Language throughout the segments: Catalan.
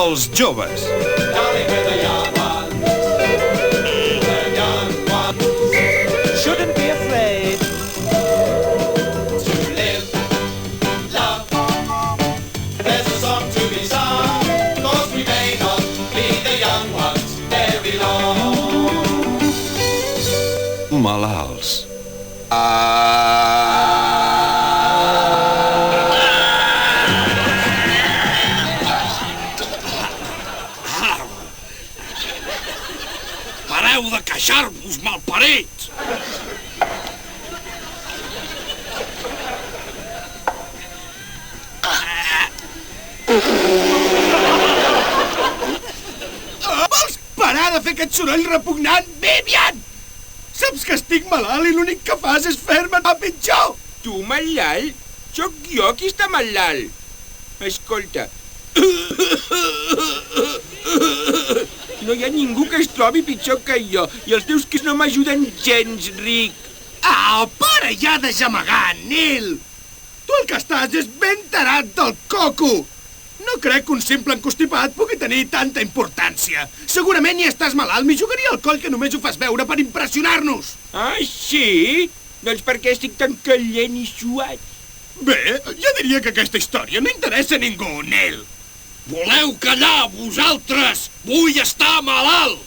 Els joves. Shouldn't be afraid. Malalts. Pareu de queixar-vos, malparits! Vols parar de fer aquest soroll repugnant, Vivian? Saps que estic malalt i l'únic que fas és fer-me anar pitjor! Tu, malalt? Sóc jo qui està malalt. Escolta. No hi ha ningú que es trobi pitjor que jo, i els teus quis no m'ajuden gens, Rick. Au, para ja de gemegar, Neil! Tu el que estàs és ben tarat del coco! No crec que un simple encostipat pugui tenir tanta importància. Segurament hi estàs malalt, m'hi jugaria al coll que només ho fas veure per impressionar-nos. Ah, sí? Doncs per què estic tan calent i suat? Bé, jo diria que aquesta història no interessa a ningú, Neil. Voleu callar, vosaltres? Vull estar malalt!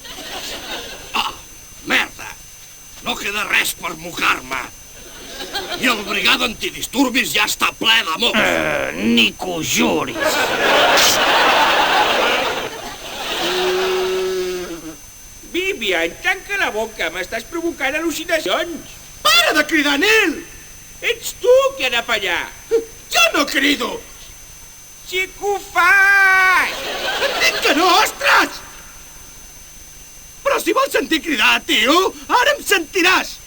Ah, merda! No queda res per mocar-me. I el brigada antidisturbis ja està ple de mocs. Ni que ho juris. Vivian, tanca la boca, m'estàs provocant al·lucinacions. Para de cridar, Neil! Ets tu qui ha de pallar. Jo no crido! Sí que ho fas! Et dic que no, ostres! Però si vols sentir cridar, tio, ara em sentiràs!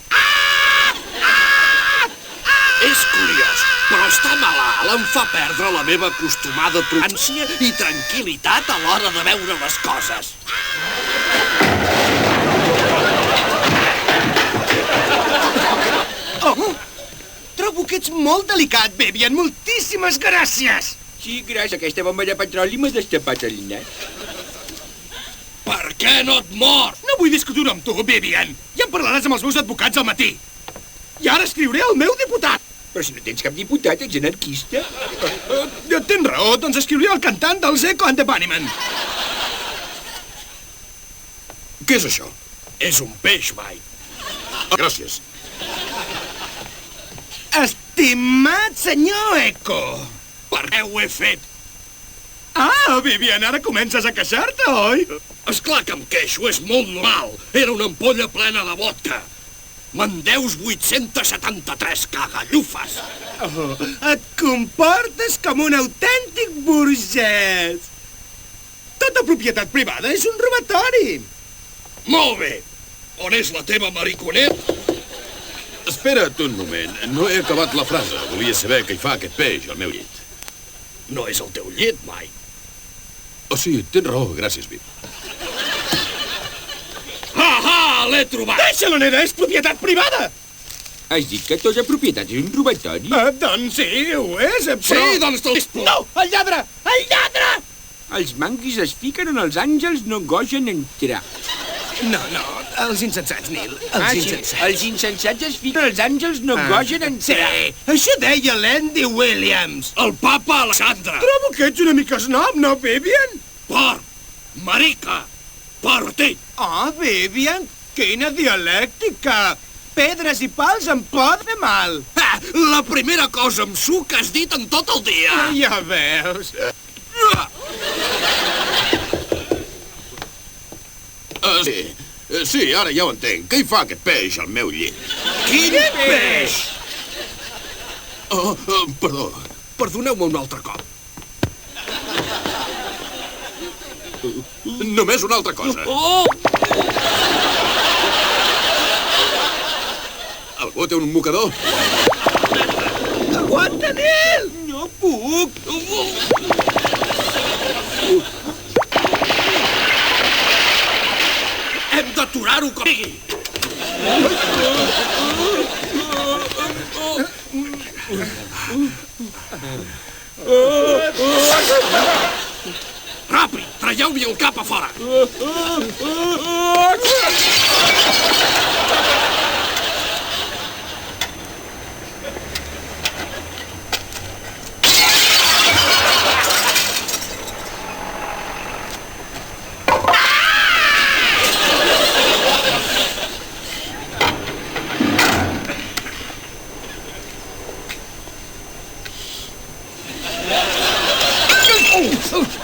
És curiós, però estar malalt em fa perdre la meva acostumada tolerància i tranquil·litat a l'hora de veure les coses. Oh! Trobo que ets molt delicat, Vivian. Moltíssimes gràcies! Sí, gràcies a aquesta bomba de petroli m'has destapat el nas. Per què no et mors? No vull discutir-ho amb tu, Vivian. Ja en parlaràs amb els meus advocats al matí. I ara escriuré al meu diputat. Però si no tens cap diputat, ets anarquista. Tens raó, doncs escriuré al cantant dels Echo and the Bunnymen. Què és això? És un peix, Mike. Gràcies. Estimat senyor Echo. Per què ho he fet? Ah, Vivian, ara comences a queixar-te, oi? Esclar que em queixo, és molt normal. Era una ampolla plena de vodka. Me'n deus 873 cagallufes. Oh, et comportes com un autèntic burgès. Tota propietat privada és un robatori. Molt bé. On és la teva mariconet? Espera't un moment. No he acabat la frase. Volia saber què hi fa aquest peix al meu llit. No és el teu llit, Mike. Oh, sí, tens raó. Gràcies, Viv. L'he trobat! Deixa-lo, nena, és propietat privada! Has dit que tota propietat és un robatori? Doncs sí, ho és, però... Sí, doncs te'l dispo. No, el lladre! El lladre! Els manguis es fiquen on els àngels no gosen entrar. No, els insensats, Neil, els insensats. Sí, els insensats es fiquen on els àngels no gosen entrar. Sí, això deia l'Andy Williams. El papa Alexandre. Trobo que ets una mica snob, no, Vivian? Porc, marica, partit. Oh, Vivian, quina dialèctica! Pedres i pals em pot fer mal. La primera cosa amb suc que has dit en tot el dia. Ja veus. Sí, ara ja ho entenc. Què hi fa aquest peix al meu llit? Quin peix! Perdó. Perdoneu-me un altre cop. Només una altra cosa. Oh! Algú té un mocador? Aguanta, Neil! No puc. Hem d'aturar-ho com sigui. Ràpid, traieu-li el cap a fora.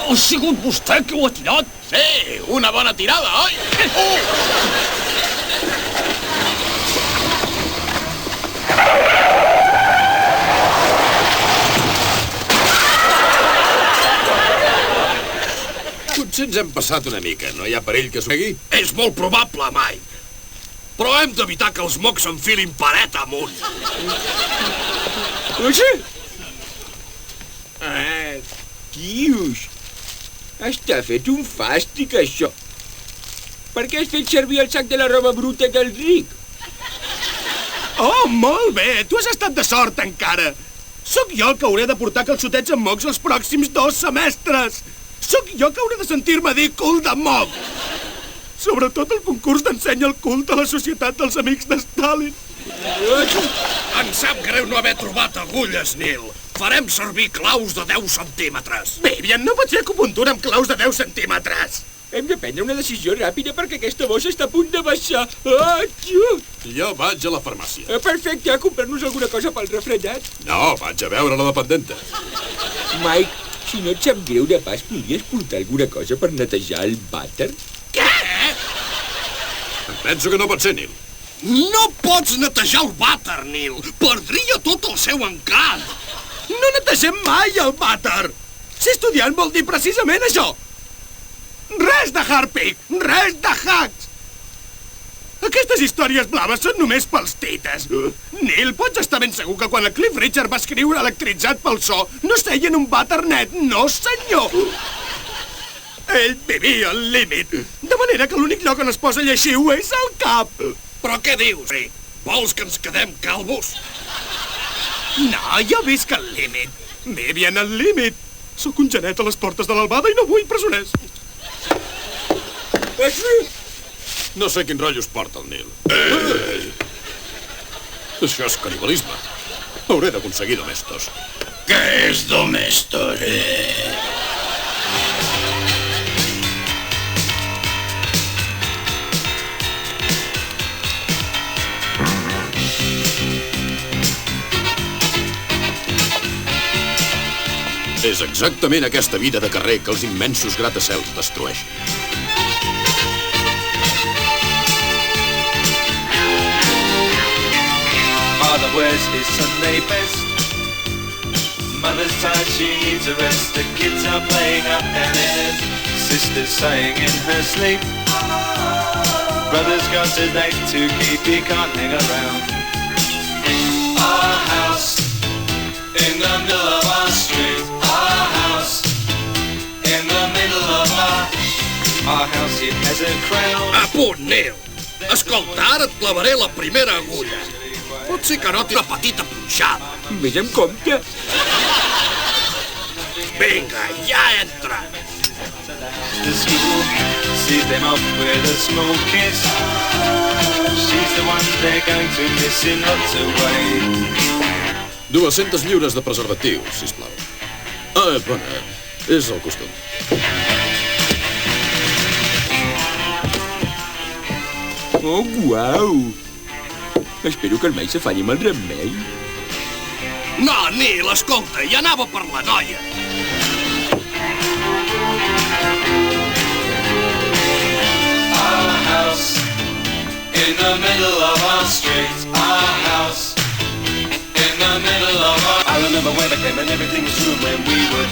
Ha sigut vostè que ho ha tirat? Sí, una bona tirada, oi? Potser ens hem passat una mica. No hi ha perill que s'ho pegui? És molt probable, Mike. Però hem d'evitar que els mocs s'enfilin paret amunt. Sí? Tios, està fet un fàstic, això. Per què has fet servir el sac de la roba bruta del Rick? Oh, molt bé! Tu has estat de sort, encara! Sóc jo el que hauré de portar calçotets amb mocs els pròxims 2 semestres! Sóc jo que hauré de sentir-me dir cul de moc! Sobretot el concurs d'ensenya el cul de la Societat dels Amics de Stalin. Em sap greu no haver trobat agulles, Neil. Farem servir claus de 10 centímetres. Vivian, no pot fer acupuntura amb claus de 10 centímetres! Hem de prendre una decisió ràpida perquè aquesta bossa està a punt de baixar. Jo vaig a la farmàcia. Perfecte, a comprar-nos alguna cosa pel refredat. No, vaig a veure la dependenta. Mike, si no et sap greu de pas, podries portar alguna cosa per netejar el vàter? Què? Penso que no pot ser, Neil. No pots netejar el vàter, Neil. Perdria tot el seu encant. No netegem mai el vàter! Ser estudiant vol dir precisament això! Res de Harpic! Res de hacks! Aquestes històries blaves són només pels tites. Neil, pots estar ben segur que quan el Cliff Richard va escriure Electritzat pel so, no seia en un vàter net, no senyor! Ell vivia al límit, de manera que l'únic lloc on es posa lleixiu és al cap. Però què dius, Rick? Vols que ens quedem calvos? No, jo visc al límit. Vivian al límit. Sóc un genet a les portes de l'albada i no vull presoners. No sé quin rotllo es porta el Neil. Això és canibalisme. Hauré d'aconseguir domestos. Què és domestos? És exactament aquesta vida de carrer que els immensos gratacels destrueixen. Father wears his Sunday best. Mother's tired, she needs a rest. The kids are playing up downstairs. Sister's sighing in her sleep. Brother's got a date to keep, he can't hang around. Our house in the middle of our street. Our house in the middle of our house, it has a crown. A punt, Neil. Escolta, ara et clavaré la primera agulla. Pot ser que noti una petita punxada. Vés amb compte. Vinga, ja entra. The school sees them off with a small kiss. She's the one they're going to miss in lots of ways. 200 lliures de preservatius, sisplau. Bona, és el costum. Oh, guau! Espero que el Mike s'afanyi amb el remei. No, Neil, escolta, ja anava per la noia. Our house in the middle of our street. Our house in the middle of our... I remember when I came and everything was true when we were...